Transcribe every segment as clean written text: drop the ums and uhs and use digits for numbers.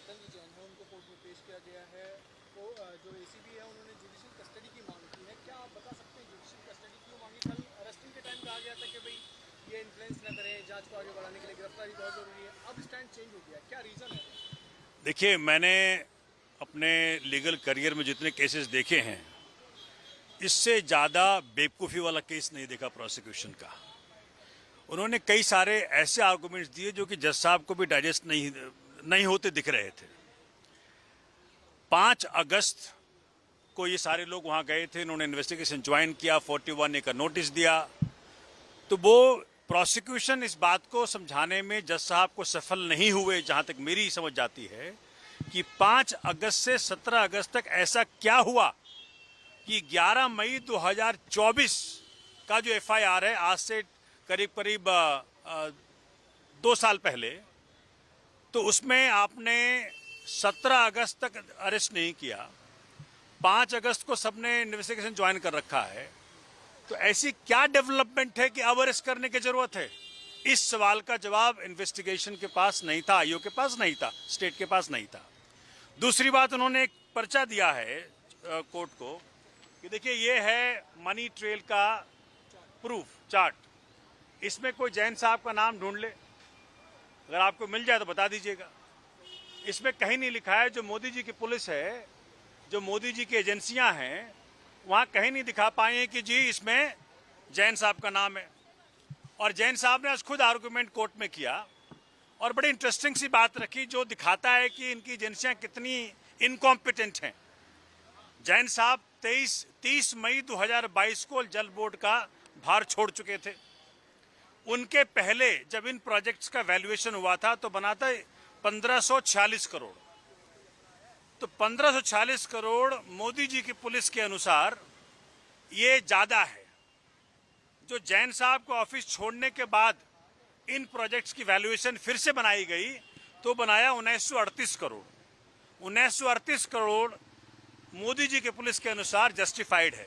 पतंजलि जैन है उनको कोर्ट में पेश किया गया है। वो जो एसीबी है उन्होंने जुडिशियल कस्टडी की मांग की है। क्या आप बता सकते हैं जुडिशियल कस्टडी क्यों मांगी? कल अरेस्टिंग के टाइम कहा गया था कि भाई ये इन्फ्लुएंस न करे, जांच को आगे बढ़ाने के लिए गिरफ्तारी बहुत जरूरी है। अब स्टैंड चेंज हो गया, क्या रीजन है? देखिए, मैंने अपने लीगल करियर में जितने केसेस देखे हैं, इससे ज़्यादा बेवकूफ़ी वाला केस नहीं देखा प्रोसिक्यूशन का। उन्होंने कई सारे ऐसे आर्गुमेंट्स दिए जो कि जज साहब को भी डाइजेस्ट नहीं होते दिख रहे थे। 5 अगस्त को ये सारे लोग वहाँ गए थे, इन्होंने इन्वेस्टिगेशन ज्वाइन किया, 41A का नोटिस दिया। तो वो प्रोसिक्यूशन इस बात को समझाने में जज साहब को सफल नहीं हुए, जहाँ तक मेरी समझ जाती है, कि 5 अगस्त से 17 अगस्त तक ऐसा क्या हुआ कि 11 मई 2024 का जो FIR है, आज से करीब 2 साल पहले, तो उसमें आपने 17 अगस्त तक अरेस्ट नहीं किया, 5 अगस्त को सबने इन्वेस्टिगेशन ज्वाइन कर रखा है। तो ऐसी क्या डेवलपमेंट है कि अब अरेस्ट करने की जरूरत है? इस सवाल का जवाब इन्वेस्टिगेशन के पास नहीं था, आयोग के पास नहीं था, स्टेट के पास नहीं था। दूसरी बात, उन्होंने एक पर्चा दिया है कोर्ट को कि देखिए ये है मनी ट्रेल का प्रूफ चार्ट, इसमें कोई जैन साहब का नाम ढूंढ ले, अगर आपको मिल जाए तो बता दीजिएगा। इसमें कहीं नहीं लिखा है, जो मोदी जी की पुलिस है, जो मोदी जी की एजेंसियां हैं, वहाँ कहीं नहीं दिखा पाए कि जी इसमें जैन साहब का नाम है। और जैन साहब ने आज खुद आर्गुमेंट कोर्ट में किया और बड़ी इंटरेस्टिंग सी बात रखी, जो दिखाता है कि इनकी एजेंसियां कितनी इनकॉम्पिटेंट हैं। जैन साहब 30 मई 2022 को जल बोर्ड का भार छोड़ चुके थे। उनके पहले जब इन प्रोजेक्ट्स का वैल्यूएशन हुआ था तो बना था 1546 करोड़। तो 1546 करोड़ मोदी जी की पुलिस के अनुसार ये ज़्यादा है। जो जैन साहब को ऑफिस छोड़ने के बाद इन प्रोजेक्ट्स की वैल्यूएशन फिर से बनाई गई तो बनाया 1938 करोड़। 1938 करोड़ मोदी जी के पुलिस के अनुसार जस्टिफाइड है।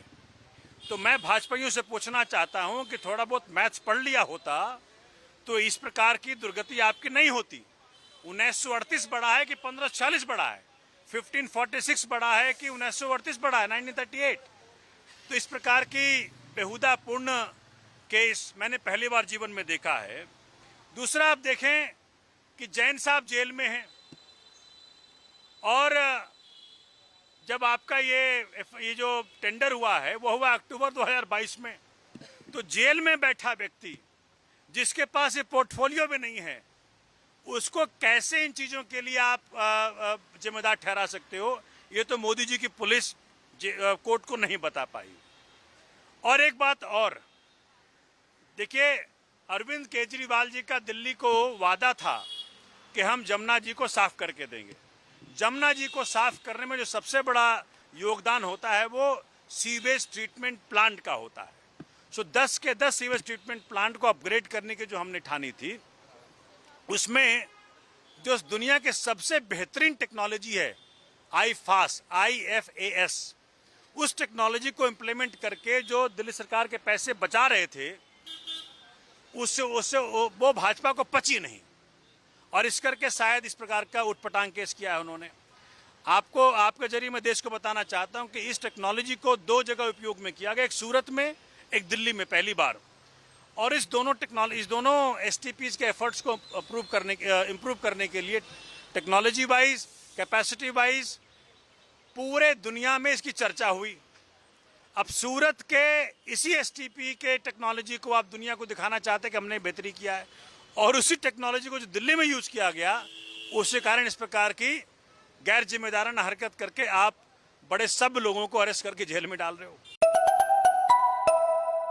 तो मैं भाजपाइयों से पूछना चाहता हूं कि थोड़ा बहुत मैथ्स पढ़ लिया होता तो इस प्रकार की दुर्गति आपकी नहीं होती। 1938 बड़ा है कि 1546 बड़ा है, 1546 बड़ा है कि 1938 बड़ा है, 1938। तो इस प्रकार की बेहुदा पूर्ण केस मैंने पहली बार जीवन में देखा है। दूसरा, आप देखें कि जैन साहब जेल में हैं और जब आपका ये जो टेंडर हुआ है वो हुआ अक्टूबर 2022 में, तो जेल में बैठा व्यक्ति जिसके पास ये पोर्टफोलियो भी नहीं है, उसको कैसे इन चीज़ों के लिए आप जिम्मेदार ठहरा सकते हो? ये तो मोदी जी की पुलिस कोर्ट को नहीं बता पाई। और एक बात और, देखिए, अरविंद केजरीवाल जी का दिल्ली को वादा था कि हम जमुना जी को साफ करके देंगे। जमुना जी को साफ करने में जो सबसे बड़ा योगदान होता है वो सीवेज ट्रीटमेंट प्लांट का होता है। 10 के 10 सीवेज ट्रीटमेंट प्लांट को अपग्रेड करने की जो हमने ठानी थी, उसमें जो दुनिया के सबसे बेहतरीन टेक्नोलॉजी है IFAS, उस टेक्नोलॉजी को इम्प्लीमेंट करके जो दिल्ली सरकार के पैसे बचा रहे थे, उससे वो भाजपा को पची नहीं, और इस करके शायद इस प्रकार का उटपटांग केस किया है उन्होंने। आपके जरिए मैं देश को बताना चाहता हूं कि इस टेक्नोलॉजी को 2 जगह उपयोग में किया गया, एक सूरत में, एक दिल्ली में पहली बार। और इस दोनों STPs के एफर्ट्स को इम्प्रूव करने के लिए टेक्नोलॉजी वाइज, कैपेसिटी वाइज पूरे दुनिया में इसकी चर्चा हुई। अब सूरत के इसी STP के टेक्नोलॉजी को आप दुनिया को दिखाना चाहते हैं कि हमने बेहतरी किया है, और उसी टेक्नोलॉजी को जो दिल्ली में यूज किया गया, उसके कारण इस प्रकार की गैर जिम्मेदाराना हरकत करके आप बड़े सब लोगों को अरेस्ट करके जेल में डाल रहे हो।